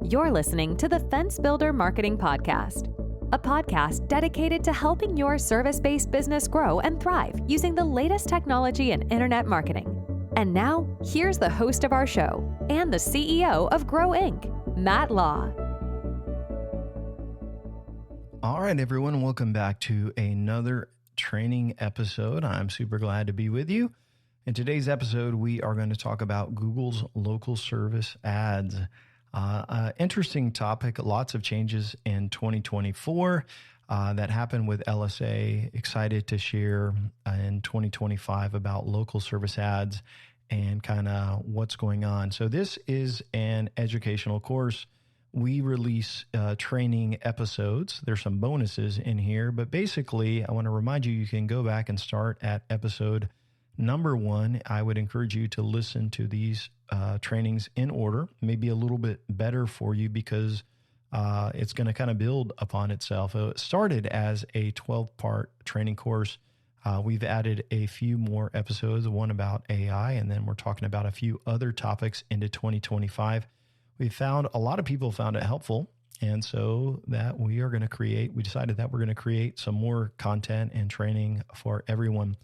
You're listening to the Fence Builder Marketing Podcast, a podcast dedicated to helping your service-based business grow and thrive using the latest technology in internet marketing. And now, here's the host of our show and the CEO of Grow Inc., Matt Law. All right, everyone, welcome back to another training episode. I'm super glad to be with you. In today's episode, we are going to talk about Google's local service ads. Interesting topic, lots of changes in 2024 that happened with LSA. Excited to share in 2025 about local service ads and kind of what's going on. So this is an educational course. We release training episodes. There's some bonuses in here, but basically I want to remind you, you can go back and start at episode number 1. I would encourage you to listen to these trainings in order, maybe a little bit better for you because it's going to kind of build upon itself. It started as a 12-part training course. We've added a few more episodes, one about AI, and then we're talking about a few other topics into 2025. We found a lot of people found it helpful. And so that we decided that we're going to create some more content and training for everyone.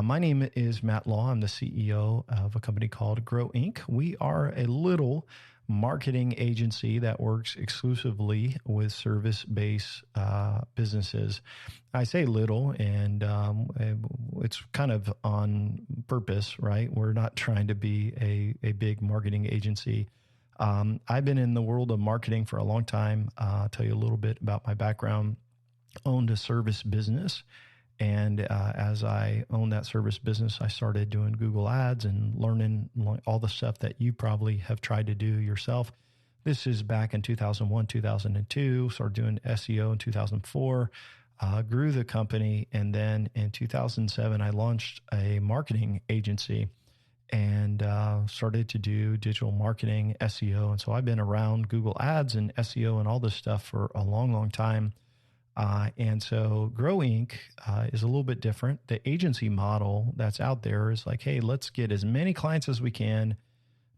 My name is Matt Law. I'm the CEO of a company called Grow Inc. We are a little marketing agency that works exclusively with service-based businesses. I say little, and it's kind of on purpose, right? We're not trying to be a big marketing agency. I've been in the world of marketing for a long time. I'll tell you a little bit about my background. Owned a service business. And as I owned that service business, I started doing Google Ads and learning all the stuff that you probably have tried to do yourself. This is back in 2001, 2002, started doing SEO in 2004, grew the company. And then in 2007, I launched a marketing agency and started to do digital marketing, SEO. And so I've been around Google Ads and SEO and all this stuff for a long, long time. And so Grow Inc. Is a little bit different. The agency model that's out there is like, hey, let's get as many clients as we can,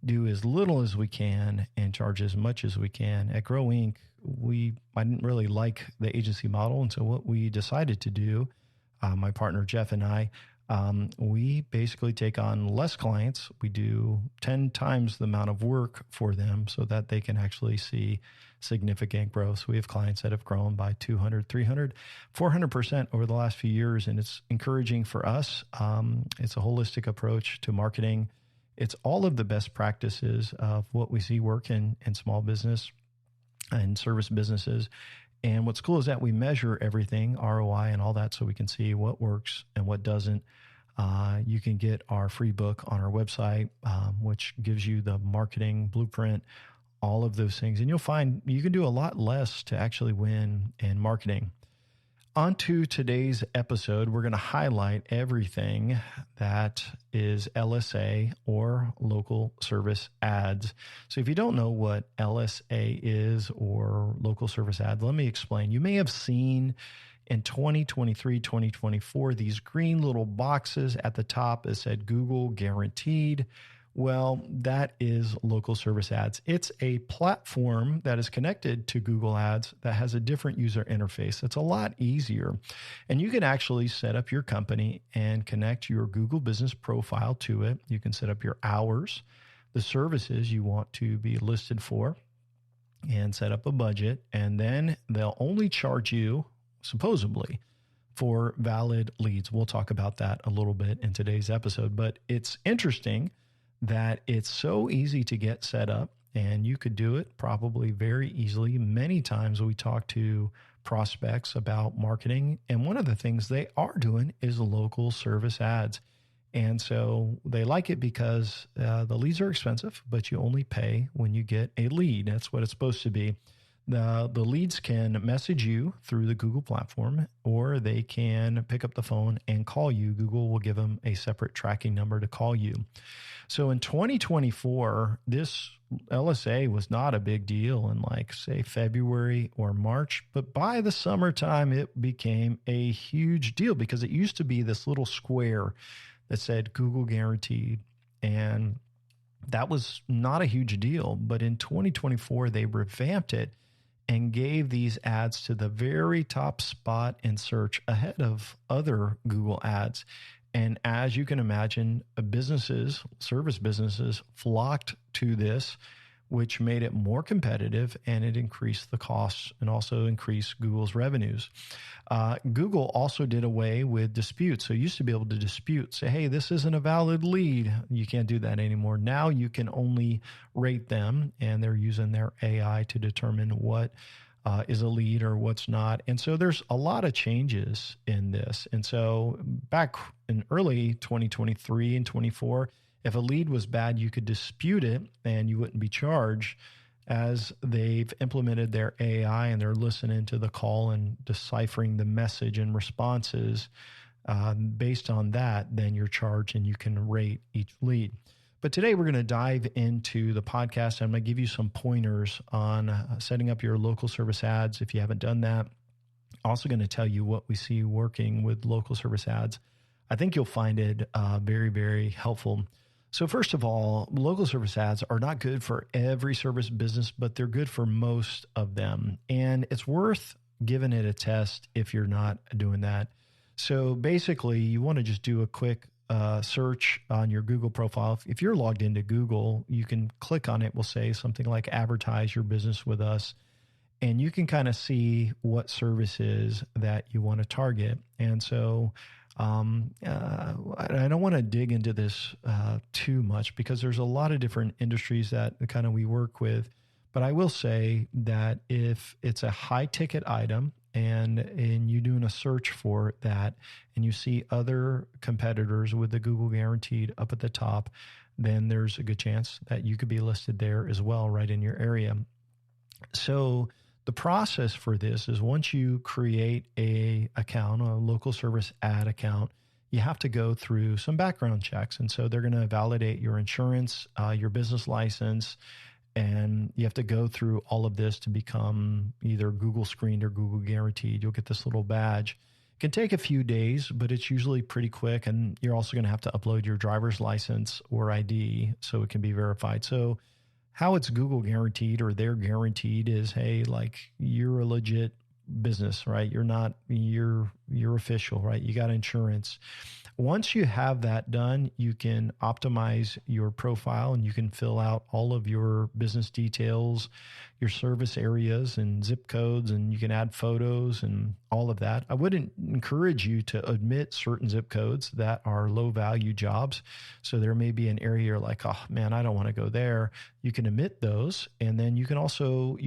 do as little as we can, and charge as much as we can. At Grow Inc., I didn't really like the agency model. And so what we decided to do, my partner Jeff and I, we basically take on less clients. We do 10 times the amount of work for them so that they can actually see significant growth. So we have clients that have grown by 200, 300, 400% over the last few years. And it's encouraging for us. It's a holistic approach to marketing. It's all of the best practices of what we see work in small business and service businesses. And what's cool is that we measure everything, ROI and all that, so we can see what works and what doesn't. You can get our free book on our website, which gives you the marketing blueprint, all of those things. And you'll find you can do a lot less to actually win in marketing. On to today's episode, we're going to highlight everything that is LSA or local service ads. So if you don't know what LSA is or local service ads, let me explain. You may have seen in 2023, 2024, these green little boxes at the top that said Google Guaranteed. Well, that is local service ads. It's a platform that is connected to Google Ads that has a different user interface. It's a lot easier. And you can actually set up your company and connect your Google business profile to it. You can set up your hours, the services you want to be listed for, and set up a budget. And then they'll only charge you, supposedly, for valid leads. We'll talk about that a little bit in today's episode. But it's interesting that it's so easy to get set up, and you could do it probably very easily. Many times we talk to prospects about marketing, and one of the things they are doing is local service ads. And so they like it because the leads are expensive, but you only pay when you get a lead. That's what it's supposed to be. The leads can message you through the Google platform, or they can pick up the phone and call you. Google will give them a separate tracking number to call you. So in 2024, this LSA was not a big deal in say February or March, but by the summertime, it became a huge deal because it used to be this little square that said Google Guaranteed. And that was not a huge deal. But in 2024, they revamped it and gave these ads to the very top spot in search ahead of other Google ads. And as you can imagine, service businesses flocked to this, which made it more competitive, and it increased the costs and also increased Google's revenues. Google also did away with disputes. So you used to be able to dispute, say, hey, this isn't a valid lead. You can't do that anymore. Now you can only rate them, and they're using their AI to determine what is a lead or what's not. And so there's a lot of changes in this. And so back in early 2023 and 24, if a lead was bad, you could dispute it and you wouldn't be charged. As they've implemented their AI and they're listening to the call and deciphering the message and responses, based on that, then you're charged and you can rate each lead. But today we're going to dive into the podcast. I'm going to give you some pointers on setting up your local service ads if you haven't done that. Also going to tell you what we see working with local service ads. I think you'll find it very, very helpful. So first of all, local service ads are not good for every service business, but they're good for most of them. And it's worth giving it a test if you're not doing that. So basically, you want to just do a quick search on your Google profile. If you're logged into Google, you can click on it. We'll say something like advertise your business with us. And you can kind of see what services that you want to target. And so I don't want to dig into this too much because there's a lot of different industries that kind of we work with. But I will say that if it's a high ticket item and you're doing a search for that and you see other competitors with the Google Guaranteed up at the top, then there's a good chance that you could be listed there as well, right in your area. So the process for this is once you create a local service ad account, you have to go through some background checks. And so they're going to validate your insurance, your business license, and you have to go through all of this to become either Google Screened or Google Guaranteed. You'll get this little badge. It can take a few days, but it's usually pretty quick. And you're also going to have to upload your driver's license or ID so it can be verified. So how it's Google Guaranteed or they're guaranteed is, hey, like you're a legit business, right? You're official, right? You got insurance. Once you have that done, you can optimize your profile and you can fill out all of your business details, your service areas and zip codes, and you can add photos and all of that. I wouldn't encourage you to omit certain zip codes that are low value jobs. So there may be an area you're like, oh man, I don't want to go there. You can omit those. And then you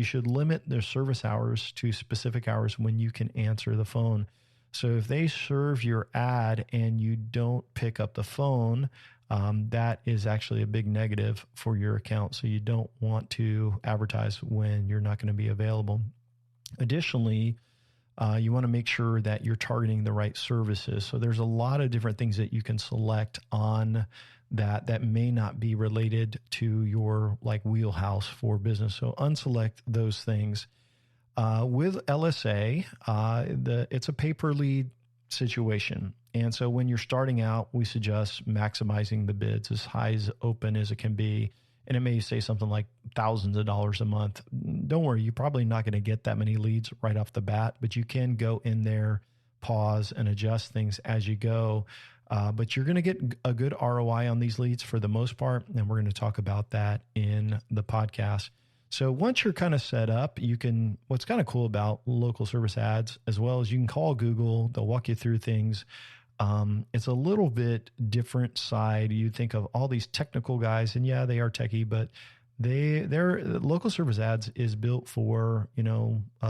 should limit their service hours to specific hours when you can answer the phone. So if they serve your ad and you don't pick up the phone, that is actually a big negative for your account. So you don't want to advertise when you're not going to be available. Additionally, you want to make sure that you're targeting the right services. So there's a lot of different things that you can select on that may not be related to your wheelhouse for business. So unselect those things. With LSA, it's a pay-per-lead situation. And so when you're starting out, we suggest maximizing the bids as high as open as it can be. And it may say something like thousands of dollars a month. Don't worry, you're probably not going to get that many leads right off the bat, but you can go in there, pause, and adjust things as you go. But you're going to get a good ROI on these leads for the most part. And we're going to talk about that in the podcast. So once you're kind of set up, what's kind of cool about local service ads as well is you can call Google, they'll walk you through things. It's a little bit different side. You think of all these technical guys and yeah, they are techie, but their local service ads is built for,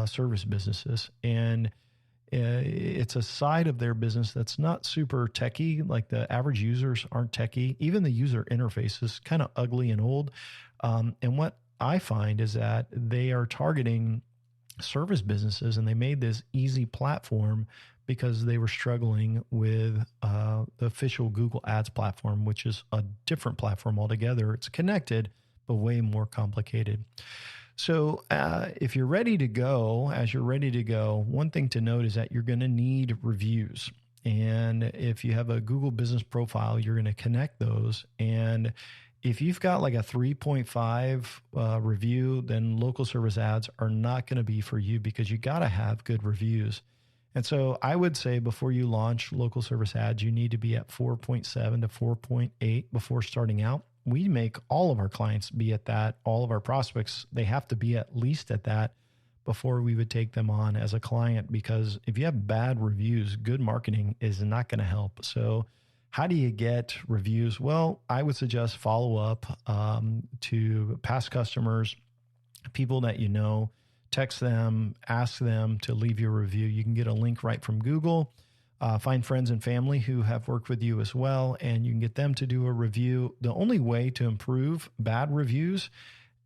service businesses. And it's a side of their business that's not super techie. Like the average users aren't techie. Even the user interface is kind of ugly and old. And what I find is that they are targeting service businesses, and they made this easy platform because they were struggling with the official Google Ads platform, which is a different platform altogether. It's connected, but way more complicated. So if you're ready to go, one thing to note is that you're going to need reviews. And if you have a Google business profile, you're going to connect those. And if you've got like a 3.5 review, then local service ads are not going to be for you because you got to have good reviews. And so I would say before you launch local service ads, you need to be at 4.7 to 4.8 before starting out. We make all of our clients be at that. All of our prospects, they have to be at least at that before we would take them on as a client, because if you have bad reviews, good marketing is not going to help. So how do you get reviews? Well, I would suggest follow up to past customers, people that you know, text them, ask them to leave you a review. You can get a link right from Google. Find friends and family who have worked with you as well, and you can get them to do a review. The only way to improve bad reviews,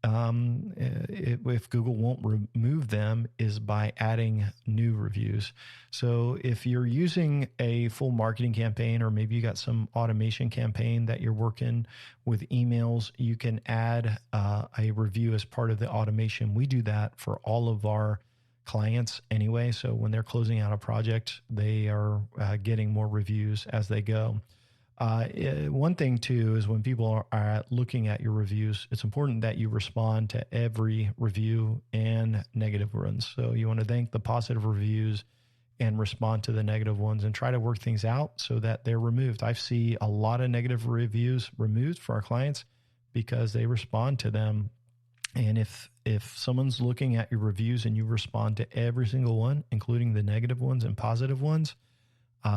if Google won't remove them, is by adding new reviews. So if you're using a full marketing campaign, or maybe you got some automation campaign that you're working with emails, you can add a review as part of the automation. We do that for all of our clients anyway. So when they're closing out a project, they are getting more reviews as they go. One thing too is when people are looking at your reviews, it's important that you respond to every review and negative ones. So you want to thank the positive reviews and respond to the negative ones and try to work things out so that they're removed. I see a lot of negative reviews removed for our clients because they respond to them. And if someone's looking at your reviews and you respond to every single one, including the negative ones and positive ones,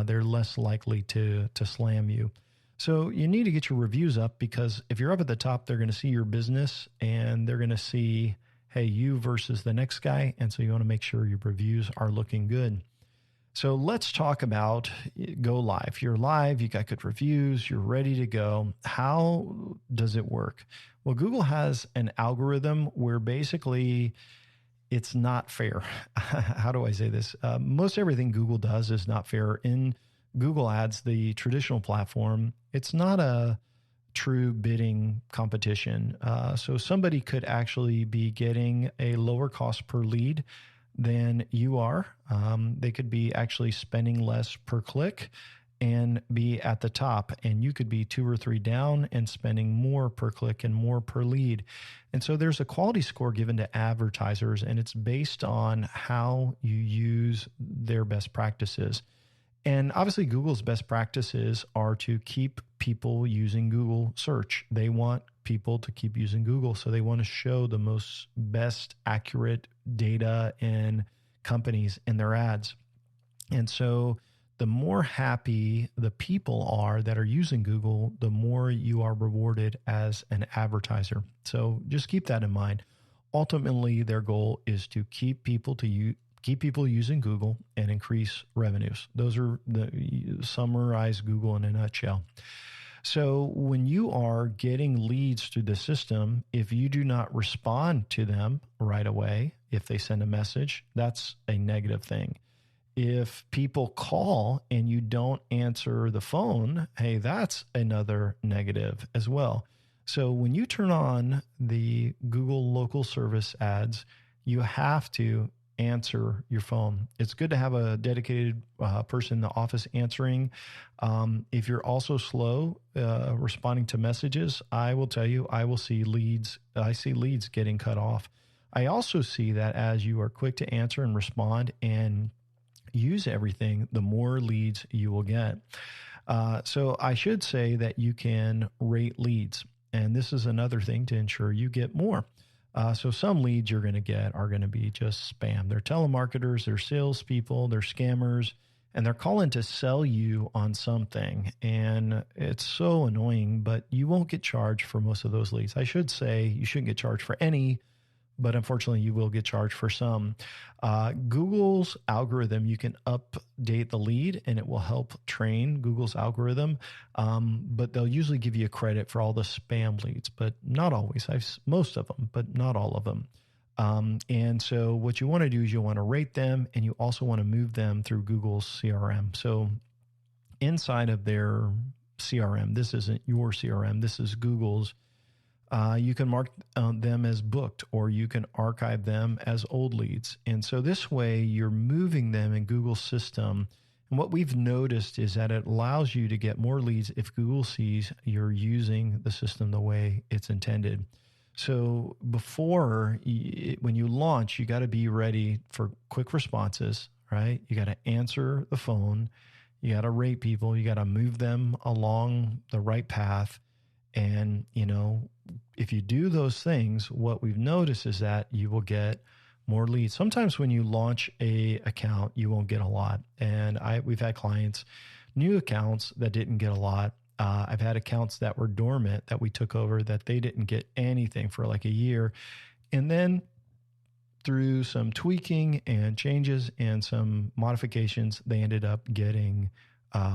they're less likely to slam you. So you need to get your reviews up, because if you're up at the top, they're going to see your business and they're going to see, hey, you versus the next guy. And so you want to make sure your reviews are looking good. So let's talk about go live. You're live, you got good reviews, you're ready to go. How does it work? Well, Google has an algorithm where basically it's not fair. How do I say this? Most everything Google does is not fair. In Google Ads, the traditional platform, it's not a true bidding competition. So somebody could actually be getting a lower cost per lead than you are. They could be actually spending less per click and be at the top, and you could be 2 or 3 down and spending more per click and more per lead. And so there's a quality score given to advertisers, and it's based on how you use their best practices. And obviously Google's best practices are to keep people using Google search. They want people to keep using Google. So they want to show the most best accurate data and companies in their ads. And so the more happy the people are that are using Google, the more you are rewarded as an advertiser. So just keep that in mind. Ultimately, their goal is to keep people using Google and increase revenues. Those are summarize Google in a nutshell. So when you are getting leads through the system, if you do not respond to them right away, if they send a message, that's a negative thing. If people call and you don't answer the phone, hey, that's another negative as well. So when you turn on the Google local service ads, you have to answer your phone. It's good to have a dedicated person in the office answering. If you're also slow responding to messages, I will tell you, I see leads getting cut off. I also see that as you are quick to answer and respond and use everything, the more leads you will get. So I should say that you can rate leads. And this is another thing to ensure you get more. So some leads you're going to get are going to be just spam. They're telemarketers, they're salespeople, they're scammers, and they're calling to sell you on something. And it's so annoying, but you won't get charged for most of those leads. I should say you shouldn't get charged for any, but unfortunately you will get charged for some. Google's algorithm, you can update the lead and it will help train Google's algorithm. But they'll usually give you a credit for all the spam leads, but not always. Most of them, but not all of them. And so what you want to do is you want to rate them, and you also want to move them through Google's CRM. So inside of their CRM, this isn't your CRM, this is Google's. You can mark them as booked, or you can archive them as old leads. And so this way you're moving them in Google's system. And And what we've noticed is that it allows you to get more leads if Google sees you're using the system the way it's intended. So when you launch, you got to be ready for quick responses, right? You got to answer the phone. You got to rate people. You got to move them along the right path. And, if you do those things, what we've noticed is that you will get more leads. Sometimes when you launch a account, you won't get a lot. And we've had clients, new accounts that didn't get a lot. I've had accounts that were dormant that we took over that they didn't get anything for like a year. And then through some tweaking and changes and some modifications, they ended up getting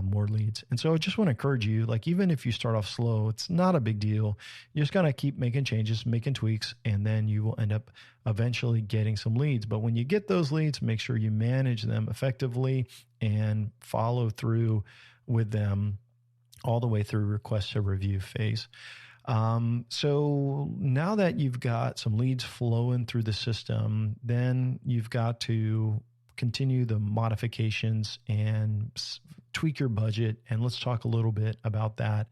more leads. And so I just want to encourage you, like, even if you start off slow, it's not a big deal. You just got to keep making changes, making tweaks, and then you will end up eventually getting some leads. But when you get those leads, make sure you manage them effectively and follow through with them all the way through request to review phase. So now that you've got some leads flowing through the system, then you've got to continue the modifications and tweak your budget. And let's talk a little bit about that.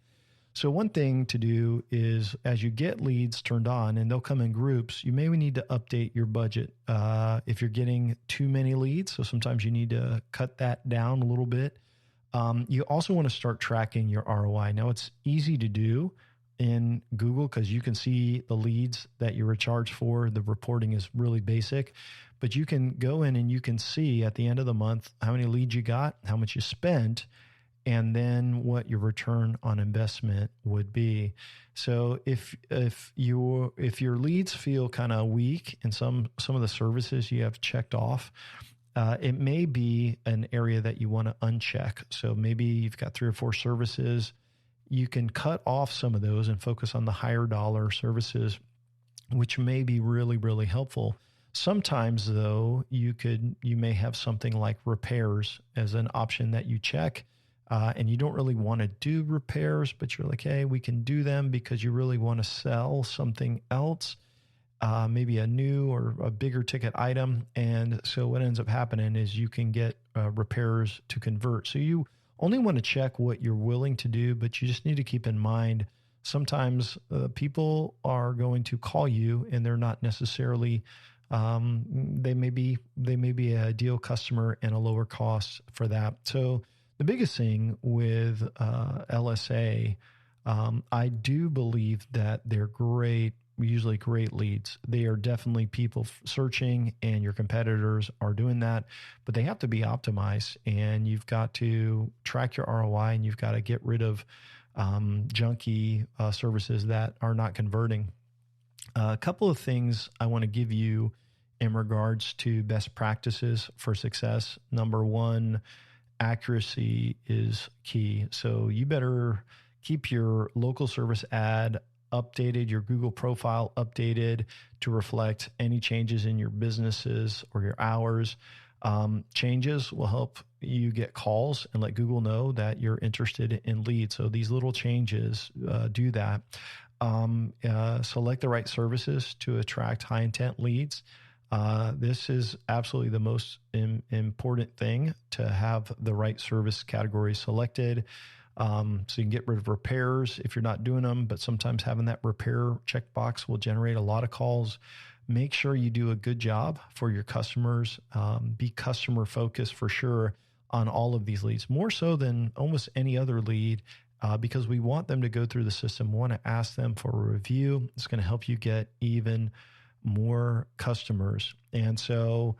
So one thing to do is, as you get leads turned on, and they'll come in groups, you may need to update your budget if you're getting too many leads. So sometimes you need to cut that down a little bit. You also want to start tracking your ROI. Now, it's easy to do in Google because you can see the leads that you were charged for. The reporting is really basic, but you can go in and you can see at the end of the month how many leads you got, how much you spent, and then what your return on investment would be. So if your leads feel kind of weak in some of the services you have checked off, it may be an area that you want to uncheck. So maybe you've got 3 or 4 services. You can cut off some of those and focus on the higher dollar services, which may be really, really helpful. Sometimes, though, you may have something like repairs as an option that you check, and you don't really want to do repairs, but you're like, hey, we can do them because you really want to sell something else, maybe a new or a bigger ticket item. And so what ends up happening is you can get repairs to convert. So you only want to check what you're willing to do, but you just need to keep in mind, sometimes people are going to call you and they're not necessarily, they may be a ideal customer and a lower cost for that. So the biggest thing with LSA, I do believe that they're usually great leads. They are definitely people searching, and your competitors are doing that, but they have to be optimized, and you've got to track your ROI, and you've got to get rid of junky services that are not converting. A couple of things I want to give you in regards to best practices for success. Number one, accuracy is key. So you better keep your local service ad updated, your Google profile updated to reflect any changes in your businesses or your hours. Changes will help you get calls and let Google know that you're interested in leads. So these little changes do that. Select the right services to attract high intent leads. This is absolutely the most important thing, to have the right service category selected. So you can get rid of repairs if you're not doing them, but sometimes having that repair checkbox will generate a lot of calls. Make sure you do a good job for your customers. Be customer focused for sure on all of these leads, more so than almost any other lead, because we want them to go through the system. We want to ask them for a review. It's going to help you get even more customers. And so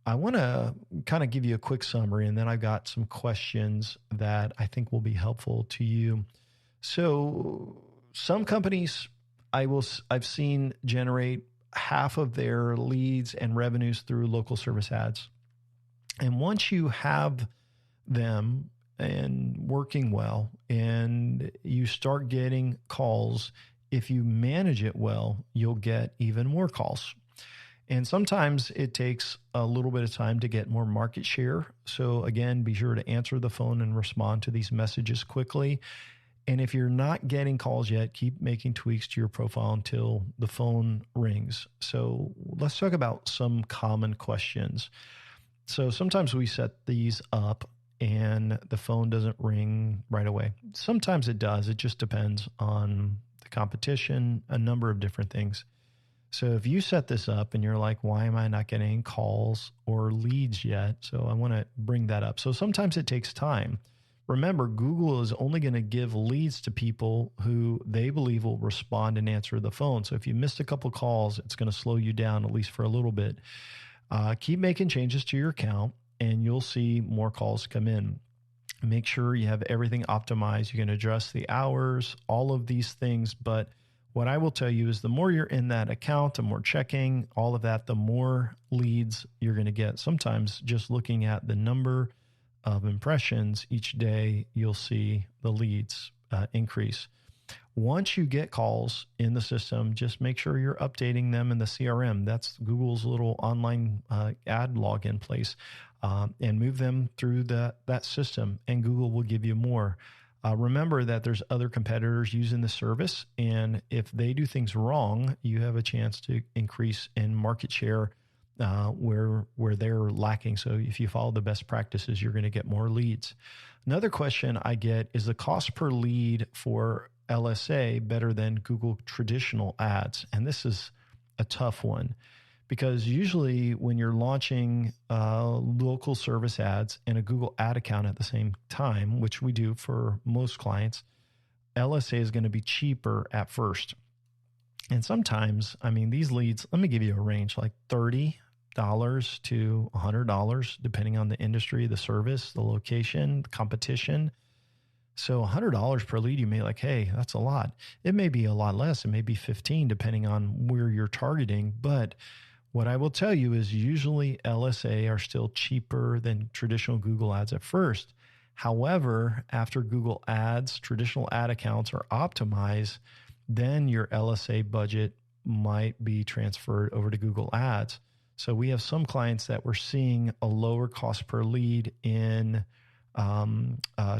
I want to kind of give you a quick summary, and then I've got some questions that I think will be helpful to you. So some companies I've seen generate half of their leads and revenues through local service ads. And once you have them and working well and you start getting calls, if you manage it well, you'll get even more calls. And sometimes it takes a little bit of time to get more market share. So again, be sure to answer the phone and respond to these messages quickly. And if you're not getting calls yet, keep making tweaks to your profile until the phone rings. So let's talk about some common questions. So sometimes we set these up and the phone doesn't ring right away. Sometimes it does. It just depends on the competition, a number of different things. So if you set this up and you're like, why am I not getting calls or leads yet? So I want to bring that up. So sometimes it takes time. Remember, Google is only going to give leads to people who they believe will respond and answer the phone. So if you missed a couple calls, it's going to slow you down, at least for a little bit. Keep making changes to your account and you'll see more calls come in. Make sure you have everything optimized. You can adjust the hours, all of these things. But what I will tell you is the more you're in that account, the more checking, all of that, the more leads you're going to get. Sometimes just looking at the number of impressions each day, you'll see the leads increase. Once you get calls in the system, just make sure you're updating them in the CRM. That's Google's little online ad login place, and move them through that system, and Google will give you more. Remember that there's other competitors using the service, and if they do things wrong, you have a chance to increase in market share where they're lacking. So if you follow the best practices, you're going to get more leads. Another question I get is the cost per lead for LSA better than Google traditional ads? And this is a tough one because usually when you're launching local service ads and a Google ad account at the same time, which we do for most clients, LSA is going to be cheaper at first. And sometimes, I mean, these leads, let me give you a range, like $30 to $100, depending on the industry, the service, the location, the competition. So $100 per lead, you may like, hey, that's a lot. It may be a lot less. It may be 15, depending on where you're targeting. But what I will tell you is usually LSA are still cheaper than traditional Google ads at first. However, after Google ads, traditional ad accounts are optimized, then your LSA budget might be transferred over to Google ads. So we have some clients that we're seeing a lower cost per lead in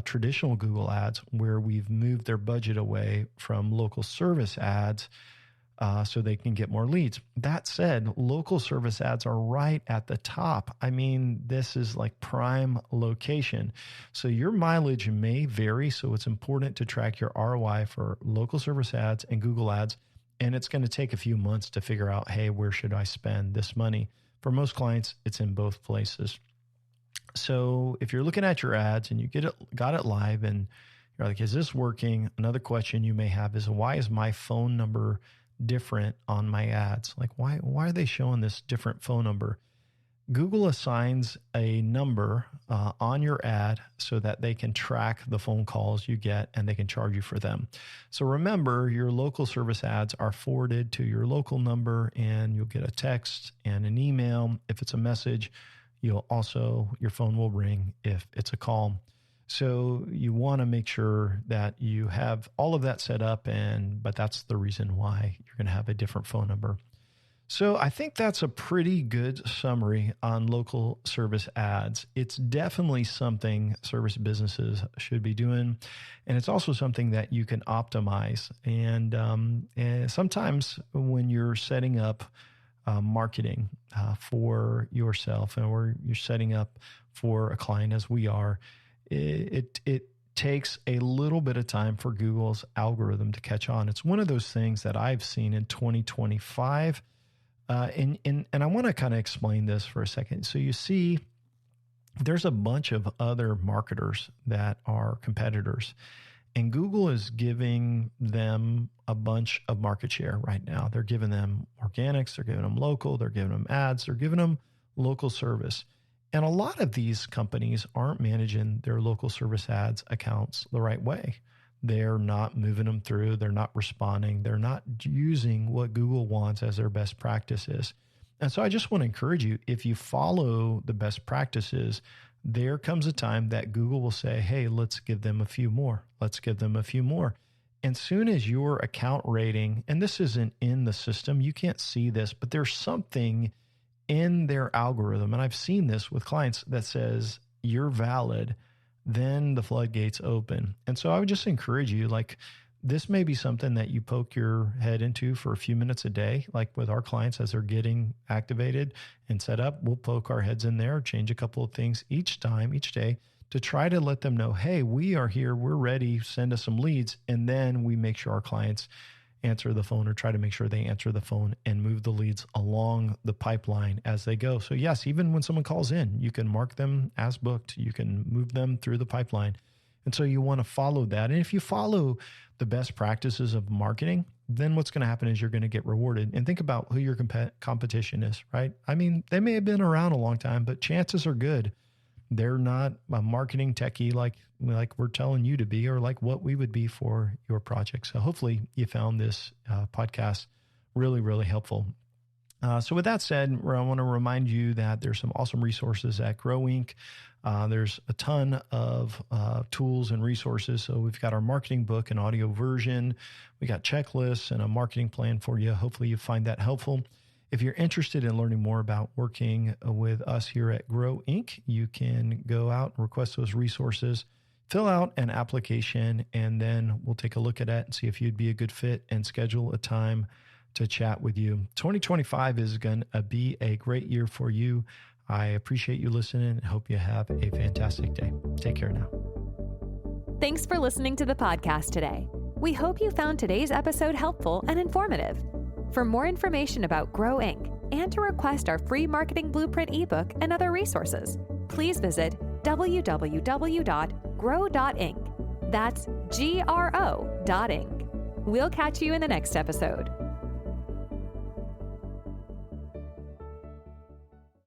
traditional Google ads where we've moved their budget away from local service ads so they can get more leads. That said, local service ads are right at the top. I mean, this is like prime location. So your mileage may vary. So it's important to track your ROI for local service ads and Google ads. And it's going to take a few months to figure out, hey, where should I spend this money? For most clients, it's in both places. So if you're looking at your ads and you got it live and you're like, is this working? Another question you may have is, why is my phone number different on my ads? Like, why are they showing this different phone number? Google assigns a number on your ad so that they can track the phone calls you get and they can charge you for them. So remember, your local service ads are forwarded to your local number and you'll get a text and an email. If it's a message, your phone will ring if it's a call. So you want to make sure that you have all of that set up, but that's the reason why you're going to have a different phone number. So I think that's a pretty good summary on local service ads. It's definitely something service businesses should be doing. And it's also something that you can optimize. And sometimes when you're setting up marketing for yourself or you're setting up for a client as we are, it takes a little bit of time for Google's algorithm to catch on. It's one of those things that I've seen in 2025. And I want to kind of explain this for a second. So you see, there's a bunch of other marketers that are competitors, and Google is giving them a bunch of market share right now. They're giving them organics, they're giving them local, they're giving them ads, they're giving them local service. And a lot of these companies aren't managing their local service ads accounts the right way. They're not moving them through. They're not responding. They're not using what Google wants as their best practices. And so I just want to encourage you, if you follow the best practices, there comes a time that Google will say, hey, let's give them a few more. Let's give them a few more. And soon as your account rating, and this isn't in the system, you can't see this, but there's something in their algorithm, and I've seen this with clients, that says you're valid, then the floodgates open. And so I would just encourage you, like, this may be something that you poke your head into for a few minutes a day. Like with our clients, as they're getting activated and set up, we'll poke our heads in there, change a couple of things each day to try to let them know, hey, we are here, we're ready, send us some leads. And then we make sure our clients answer the phone or try to make sure they answer the phone and move the leads along the pipeline as they go. So yes, even when someone calls in, you can mark them as booked, you can move them through the pipeline. And so you want to follow that. And if you follow the best practices of marketing, then what's going to happen is you're going to get rewarded. And think about who your competition is, right? I mean, they may have been around a long time, but chances are good they're not a marketing techie like we're telling you to be, or like what we would be for your project. So hopefully you found this podcast really, really helpful. So with that said, I want to remind you that there's some awesome resources at Grow Inc. There's a ton of tools and resources. So we've got our marketing book and audio version. We got checklists and a marketing plan for you. Hopefully you find that helpful. If you're interested in learning more about working with us here at Grow Inc., you can go out and request those resources, fill out an application, and then we'll take a look at it and see if you'd be a good fit and schedule a time to chat with you. 2025 is going to be a great year for you. I appreciate you listening and hope you have a fantastic day. Take care now. Thanks for listening to the podcast today. We hope you found today's episode helpful and informative. For more information about Grow Inc. and to request our free marketing blueprint ebook and other resources, please visit www.grow.inc. That's GRO.inc. We'll catch you in the next episode.